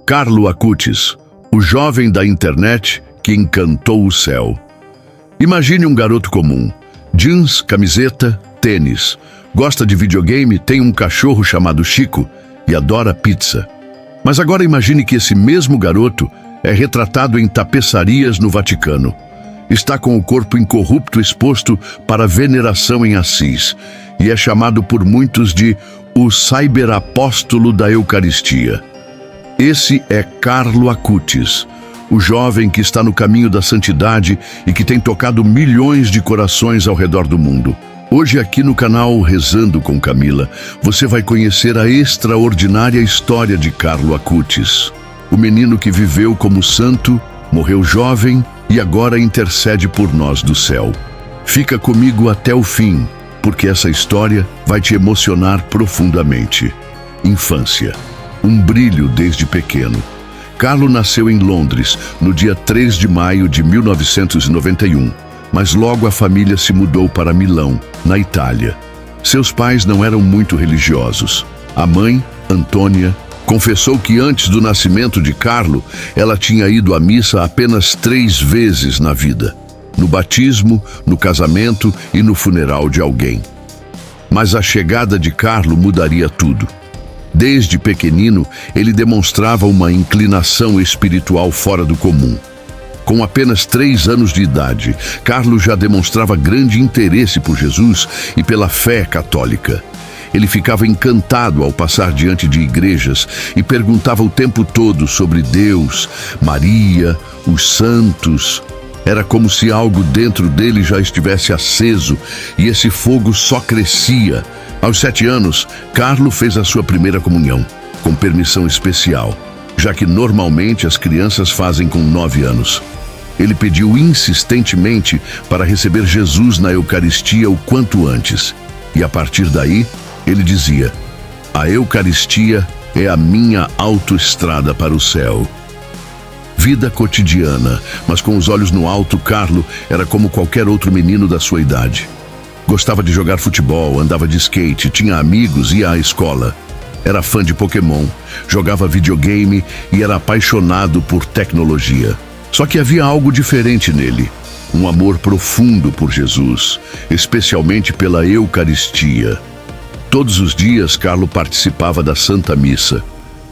Carlo Acutis, o jovem da internet que encantou o céu. Imagine um garoto comum. Jeans, camiseta, tênis. Gosta de videogame, tem um cachorro chamado Chico e adora pizza. Mas agora imagine que esse mesmo garoto é retratado em tapeçarias no Vaticano. Está com o corpo incorrupto exposto para veneração em Assis e é chamado por muitos de o cyberapóstolo da Eucaristia. Esse é Carlo Acutis, o jovem que está no caminho da santidade e que tem tocado milhões de corações ao redor do mundo. Hoje aqui no canal Rezando com Camila, você vai conhecer a extraordinária história de Carlo Acutis, o menino que viveu como santo, morreu jovem e agora intercede por nós do céu. Fica comigo até o fim, porque essa história vai te emocionar profundamente. Infância. Um brilho desde pequeno. Carlo nasceu em Londres, no dia 3 de maio de 1991, mas logo a família se mudou para Milão, na Itália. Seus pais não eram muito religiosos. A mãe, Antônia, confessou que antes do nascimento de Carlo, ela tinha ido à missa apenas 3 vezes na vida: no batismo, no casamento e no funeral de alguém. Mas a chegada de Carlo mudaria tudo. Desde pequenino, ele demonstrava uma inclinação espiritual fora do comum. Com apenas 3 anos de idade, Carlo já demonstrava grande interesse por Jesus e pela fé católica. Ele ficava encantado ao passar diante de igrejas e perguntava o tempo todo sobre Deus, Maria, os santos. Era como se algo dentro dele já estivesse aceso e esse fogo só crescia. Aos 7 anos, Carlo fez a sua primeira comunhão, com permissão especial, já que normalmente as crianças fazem com 9 anos. Ele pediu insistentemente para receber Jesus na Eucaristia o quanto antes. E a partir daí, ele dizia: a Eucaristia é a minha autoestrada para o céu. Vida cotidiana, mas com os olhos no alto, Carlo era como qualquer outro menino da sua idade. Gostava de jogar futebol, andava de skate, tinha amigos, ia à escola. Era fã de Pokémon, jogava videogame e era apaixonado por tecnologia. Só que havia algo diferente nele, um amor profundo por Jesus, especialmente pela Eucaristia. Todos os dias, Carlo participava da Santa Missa,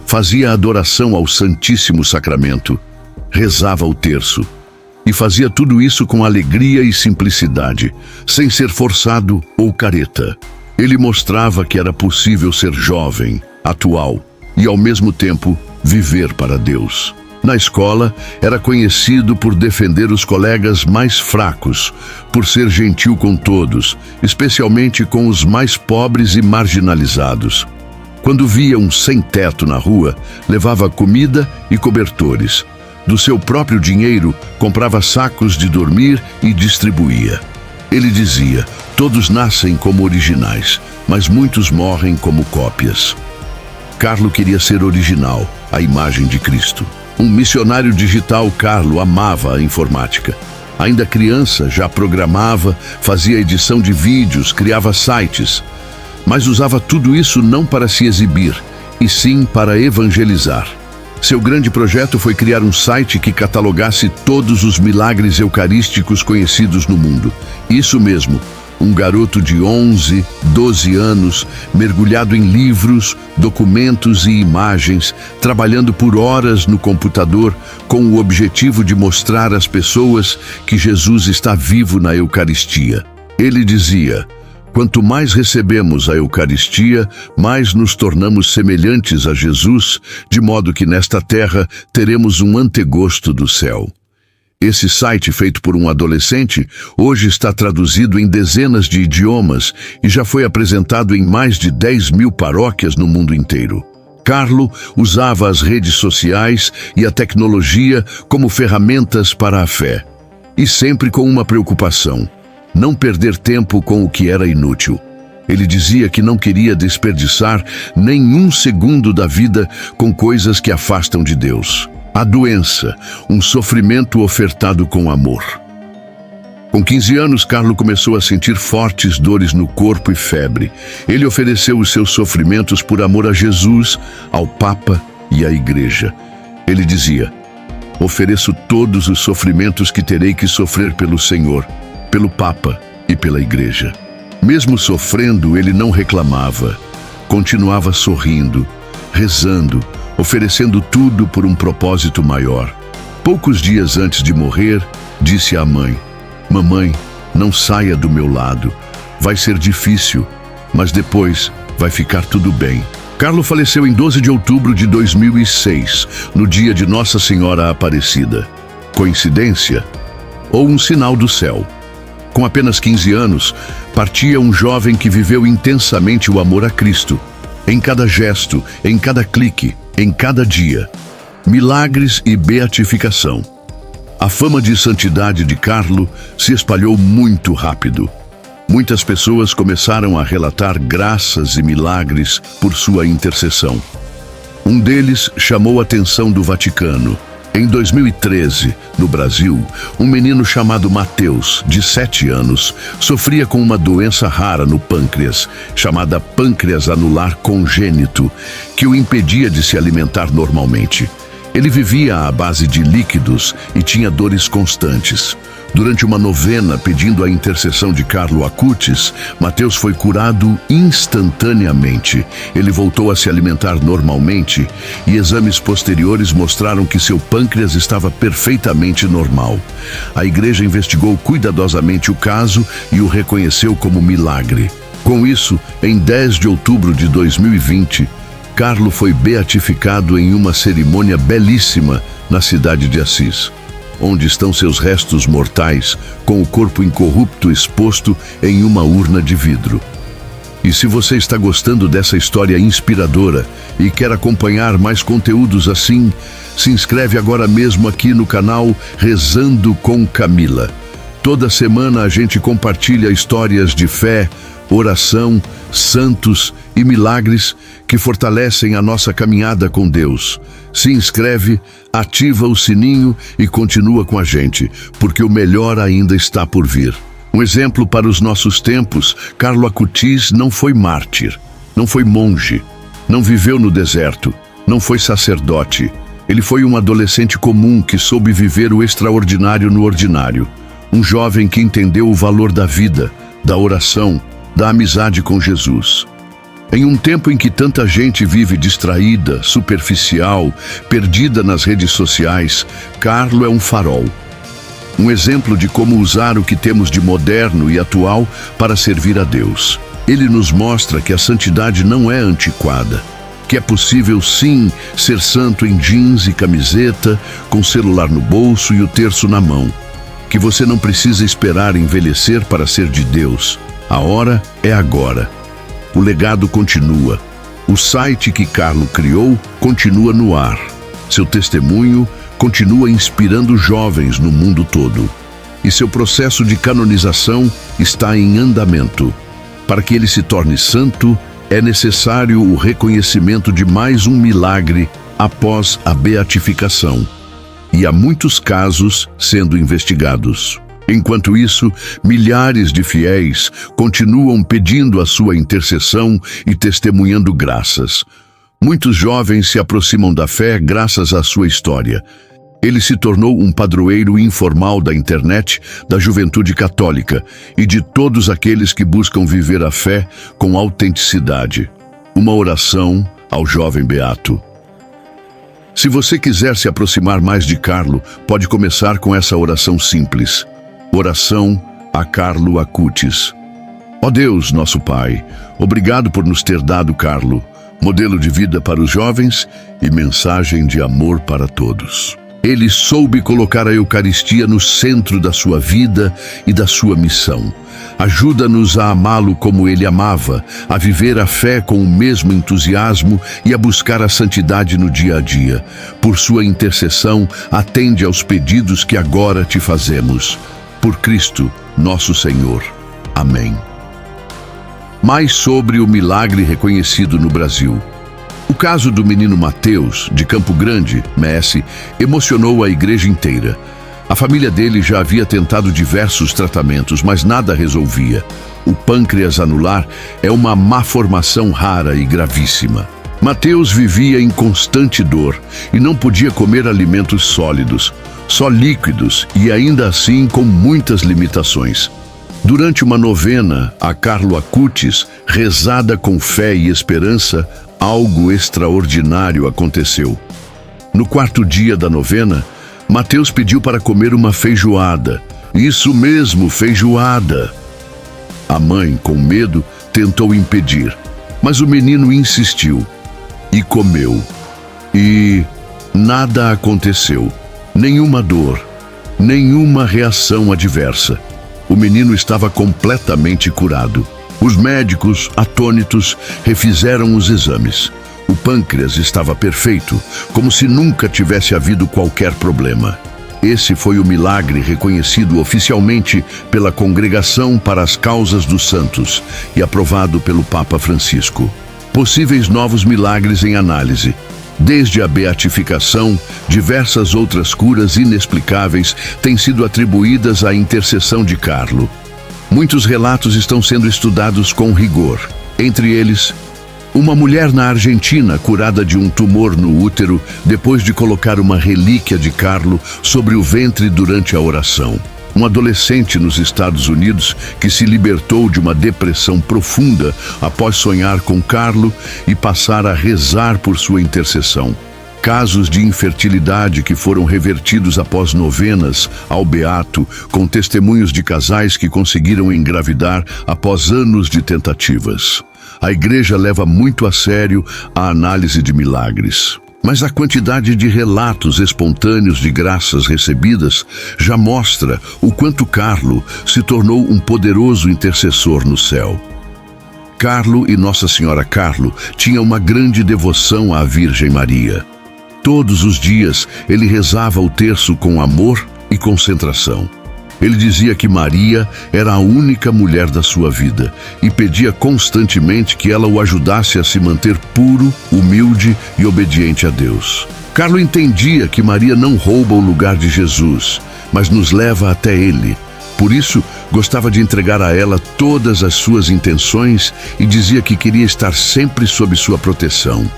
fazia adoração ao Santíssimo Sacramento, rezava o terço e fazia tudo isso com alegria e simplicidade, sem ser forçado ou careta. Ele mostrava que era possível ser jovem, atual e, ao mesmo tempo, viver para Deus. Na escola, era conhecido por defender os colegas mais fracos, por ser gentil com todos, especialmente com os mais pobres e marginalizados. Quando via um sem-teto na rua, levava comida e cobertores. Do seu próprio dinheiro, comprava sacos de dormir e distribuía. Ele dizia: todos nascem como originais, mas muitos morrem como cópias. Carlo queria ser original, a imagem de Cristo. Um missionário digital, Carlo amava a informática. Ainda criança, já programava, fazia edição de vídeos, criava sites. Mas usava tudo isso não para se exibir, e sim para evangelizar. Seu grande projeto foi criar um site que catalogasse todos os milagres eucarísticos conhecidos no mundo. Isso mesmo, um garoto de 11, 12 anos, mergulhado em livros, documentos e imagens, trabalhando por horas no computador com o objetivo de mostrar às pessoas que Jesus está vivo na Eucaristia. Ele dizia: quanto mais recebemos a Eucaristia, mais nos tornamos semelhantes a Jesus, de modo que nesta terra teremos um antegosto do céu. Esse site, feito por um adolescente, hoje está traduzido em dezenas de idiomas e já foi apresentado em mais de 10.000 paróquias no mundo inteiro. Carlo usava as redes sociais e a tecnologia como ferramentas para a fé. E sempre com uma preocupação: não perder tempo com o que era inútil. Ele dizia que não queria desperdiçar nenhum segundo da vida com coisas que afastam de Deus. A doença, um sofrimento ofertado com amor. Com 15 anos, Carlo começou a sentir fortes dores no corpo e febre. Ele ofereceu os seus sofrimentos por amor a Jesus, ao Papa e à Igreja. Ele dizia: ofereço todos os sofrimentos que terei que sofrer pelo Senhor, pelo Papa e pela Igreja. Mesmo sofrendo, ele não reclamava. Continuava sorrindo, rezando, oferecendo tudo por um propósito maior. Poucos dias antes de morrer, disse à mãe: mamãe, não saia do meu lado. Vai ser difícil, mas depois vai ficar tudo bem. Carlo faleceu em 12 de outubro de 2006, no dia de Nossa Senhora Aparecida. Coincidência? Ou um sinal do céu? Com apenas 15 anos, partia um jovem que viveu intensamente o amor a Cristo. Em cada gesto, em cada clique, em cada dia. Milagres e beatificação. A fama de santidade de Carlo se espalhou muito rápido. Muitas pessoas começaram a relatar graças e milagres por sua intercessão. Um deles chamou a atenção do Vaticano. Em 2013, no Brasil, um menino chamado Mateus, de 7 anos, sofria com uma doença rara no pâncreas, chamada pâncreas anular congênito, que o impedia de se alimentar normalmente. Ele vivia à base de líquidos e tinha dores constantes. Durante uma novena pedindo a intercessão de Carlo Acutis, Mateus foi curado instantaneamente. Ele voltou a se alimentar normalmente e exames posteriores mostraram que seu pâncreas estava perfeitamente normal. A igreja investigou cuidadosamente o caso e o reconheceu como milagre. Com isso, em 10 de outubro de 2020, Carlo foi beatificado em uma cerimônia belíssima na cidade de Assis, onde estão seus restos mortais, com o corpo incorrupto exposto em uma urna de vidro. E se você está gostando dessa história inspiradora e quer acompanhar mais conteúdos assim, se inscreve agora mesmo aqui no canal Rezando com Camila. Toda semana a gente compartilha histórias de fé, oração, santos e milagres que fortalecem a nossa caminhada com Deus. Se inscreve, ativa o sininho e continua com a gente, porque o melhor ainda está por vir. Um exemplo para os nossos tempos: Carlo Acutis não foi mártir, não foi monge, não viveu no deserto, não foi sacerdote. Ele foi um adolescente comum que soube viver o extraordinário no ordinário. Um jovem que entendeu o valor da vida, da oração, da amizade com Jesus. Em um tempo em que tanta gente vive distraída, superficial, perdida nas redes sociais, Carlo é um farol. Um exemplo de como usar o que temos de moderno e atual para servir a Deus. Ele nos mostra que a santidade não é antiquada, que é possível sim ser santo em jeans e camiseta, com celular no bolso e o terço na mão. Que você não precisa esperar envelhecer para ser de Deus. A hora é agora. O legado continua. O site que Carlo criou continua no ar. Seu testemunho continua inspirando jovens no mundo todo. E seu processo de canonização está em andamento. Para que ele se torne santo, é necessário o reconhecimento de mais um milagre após a beatificação. E há muitos casos sendo investigados. Enquanto isso, milhares de fiéis continuam pedindo a sua intercessão e testemunhando graças. Muitos jovens se aproximam da fé graças à sua história. Ele se tornou um padroeiro informal da internet, da juventude católica e de todos aqueles que buscam viver a fé com autenticidade. Uma oração ao jovem beato. Se você quiser se aproximar mais de Carlo, pode começar com essa oração simples. Oração a Carlo Acutis. Ó Deus, nosso Pai, obrigado por nos ter dado Carlo, modelo de vida para os jovens e mensagem de amor para todos. Ele soube colocar a Eucaristia no centro da sua vida e da sua missão. Ajuda-nos a amá-lo como ele amava, a viver a fé com o mesmo entusiasmo e a buscar a santidade no dia a dia. Por sua intercessão, atende aos pedidos que agora te fazemos. Por Cristo, nosso Senhor. Amém. Mais sobre o milagre reconhecido no Brasil. O caso do menino Mateus, de Campo Grande, MS, emocionou a igreja inteira. A família dele já havia tentado diversos tratamentos, mas nada resolvia. O pâncreas anular é uma má formação rara e gravíssima. Mateus vivia em constante dor e não podia comer alimentos sólidos, só líquidos e ainda assim com muitas limitações. Durante uma novena a Carlo Acutis, rezada com fé e esperança, algo extraordinário aconteceu. No quarto dia da novena, Mateus pediu para comer uma feijoada. Isso mesmo, feijoada! A mãe, com medo, tentou impedir, mas o menino insistiu e comeu. E nada aconteceu, nenhuma dor, nenhuma reação adversa. O menino estava completamente curado. Os médicos, atônitos, refizeram os exames. O pâncreas estava perfeito, como se nunca tivesse havido qualquer problema. Esse foi o milagre reconhecido oficialmente pela Congregação para as Causas dos Santos e aprovado pelo Papa Francisco. Possíveis novos milagres em análise. Desde a beatificação, diversas outras curas inexplicáveis têm sido atribuídas à intercessão de Carlo. Muitos relatos estão sendo estudados com rigor. Entre eles, uma mulher na Argentina curada de um tumor no útero depois de colocar uma relíquia de Carlo sobre o ventre durante a oração. Um adolescente nos Estados Unidos que se libertou de uma depressão profunda após sonhar com Carlo e passar a rezar por sua intercessão. Casos de infertilidade que foram revertidos após novenas ao Beato, com testemunhos de casais que conseguiram engravidar após anos de tentativas. A Igreja leva muito a sério a análise de milagres. Mas a quantidade de relatos espontâneos de graças recebidas já mostra o quanto Carlo se tornou um poderoso intercessor no céu. Carlo e Nossa Senhora Carlo tinham uma grande devoção à Virgem Maria. Todos os dias ele rezava o terço com amor e concentração. Ele dizia que Maria era a única mulher da sua vida e pedia constantemente que ela o ajudasse a se manter puro, humilde e obediente a Deus. Carlo entendia que Maria não rouba o lugar de Jesus, mas nos leva até Ele. Por isso, gostava de entregar a ela todas as suas intenções e dizia que queria estar sempre sob sua proteção.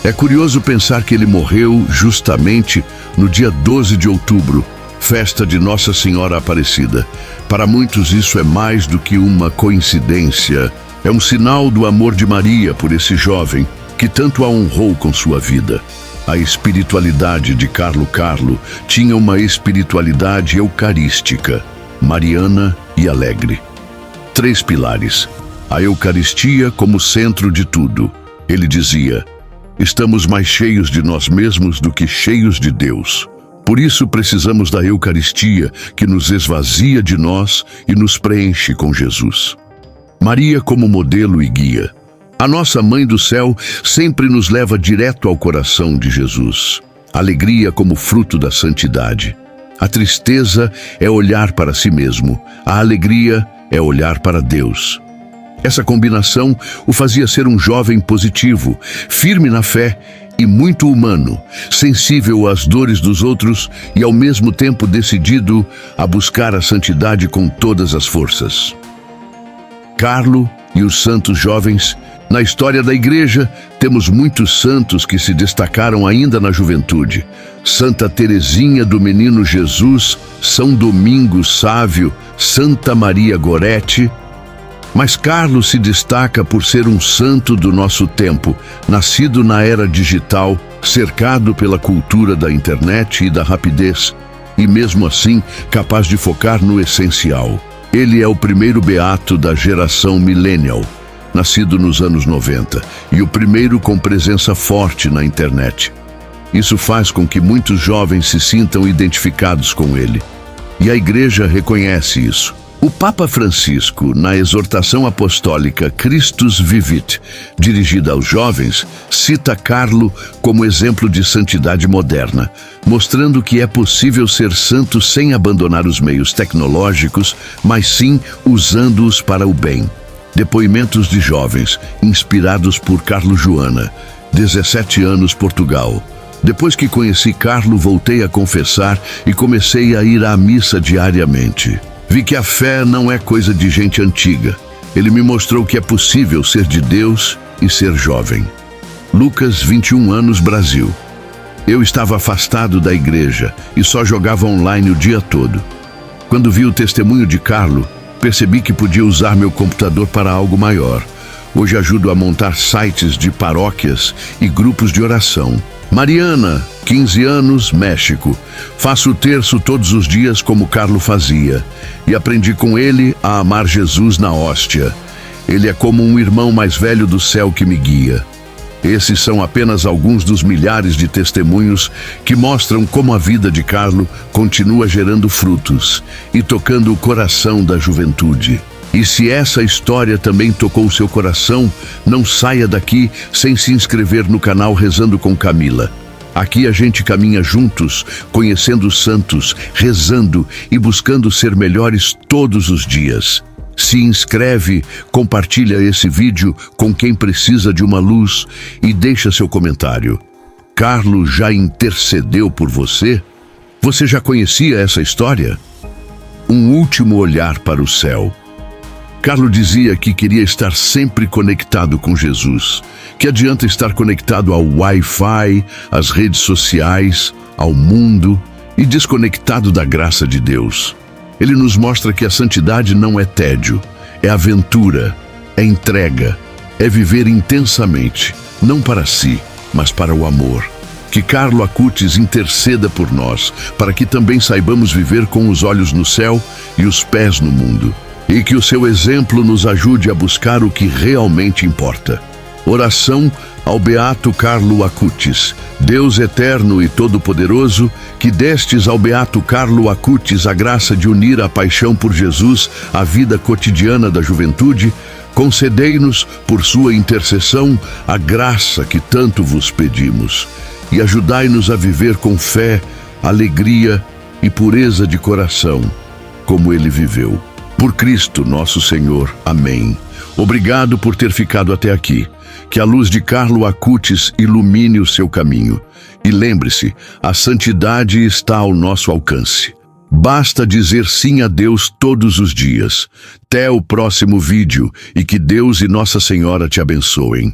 É curioso pensar que ele morreu justamente no dia 12 de outubro, festa de Nossa Senhora Aparecida. Para muitos isso é mais do que uma coincidência. É um sinal do amor de Maria por esse jovem que tanto a honrou com sua vida. A espiritualidade de Carlo tinha uma espiritualidade eucarística, mariana e alegre. 3 pilares. A Eucaristia como centro de tudo. Ele dizia: estamos mais cheios de nós mesmos do que cheios de Deus. Por isso precisamos da Eucaristia, que nos esvazia de nós e nos preenche com Jesus. Maria como modelo e guia. A nossa Mãe do Céu sempre nos leva direto ao coração de Jesus. Alegria como fruto da santidade. A tristeza é olhar para si mesmo. A alegria é olhar para Deus. Essa combinação o fazia ser um jovem positivo, firme na fé e muito humano, sensível às dores dos outros e ao mesmo tempo decidido a buscar a santidade com todas as forças. Carlo e os santos jovens. Na história da Igreja, temos muitos santos que se destacaram ainda na juventude. Santa Teresinha do Menino Jesus, São Domingos Sávio, Santa Maria Goretti. Mas Carlo se destaca por ser um santo do nosso tempo, nascido na era digital, cercado pela cultura da internet e da rapidez, e mesmo assim capaz de focar no essencial. Ele é o primeiro beato da geração millennial, nascido nos anos 90, e o primeiro com presença forte na internet. Isso faz com que muitos jovens se sintam identificados com ele. E a Igreja reconhece isso. O Papa Francisco, na exortação apostólica Christus Vivit, dirigida aos jovens, cita Carlo como exemplo de santidade moderna, mostrando que é possível ser santo sem abandonar os meios tecnológicos, mas sim usando-os para o bem. Depoimentos de jovens, inspirados por Carlo Joana, 17 anos, Portugal. Depois que conheci Carlo, voltei a confessar e comecei a ir à missa diariamente. Vi que a fé não é coisa de gente antiga. Ele me mostrou que é possível ser de Deus e ser jovem. Lucas, 21 anos, Brasil. Eu estava afastado da igreja e só jogava online o dia todo. Quando vi o testemunho de Carlo, percebi que podia usar meu computador para algo maior. Hoje ajudo a montar sites de paróquias e grupos de oração. Mariana, 15 anos, México. Faço o terço todos os dias como Carlo fazia. E aprendi com ele a amar Jesus na hóstia. Ele é como um irmão mais velho do céu que me guia. Esses são apenas alguns dos milhares de testemunhos que mostram como a vida de Carlo continua gerando frutos e tocando o coração da juventude. E se essa história também tocou seu coração, não saia daqui sem se inscrever no canal Rezando com Camila. Aqui a gente caminha juntos, conhecendo os santos, rezando e buscando ser melhores todos os dias. Se inscreve, compartilha esse vídeo com quem precisa de uma luz e deixa seu comentário. Carlo já intercedeu por você? Você já conhecia essa história? Um último olhar para o céu. Carlo dizia que queria estar sempre conectado com Jesus. Que adianta estar conectado ao Wi-Fi, às redes sociais, ao mundo e desconectado da graça de Deus. Ele nos mostra que a santidade não é tédio, é aventura, é entrega, é viver intensamente, não para si, mas para o amor. Que Carlo Acutis interceda por nós, para que também saibamos viver com os olhos no céu e os pés no mundo. E que o seu exemplo nos ajude a buscar o que realmente importa. Oração ao Beato Carlo Acutis. Deus eterno e todo-poderoso, que destes ao Beato Carlo Acutis a graça de unir a paixão por Jesus à vida cotidiana da juventude, concedei-nos, por sua intercessão, a graça que tanto vos pedimos. E ajudai-nos a viver com fé, alegria e pureza de coração, como ele viveu. Por Cristo nosso Senhor. Amém. Obrigado por ter ficado até aqui. Que a luz de Carlo Acutis ilumine o seu caminho. E lembre-se, a santidade está ao nosso alcance. Basta dizer sim a Deus todos os dias. Até o próximo vídeo e que Deus e Nossa Senhora te abençoem.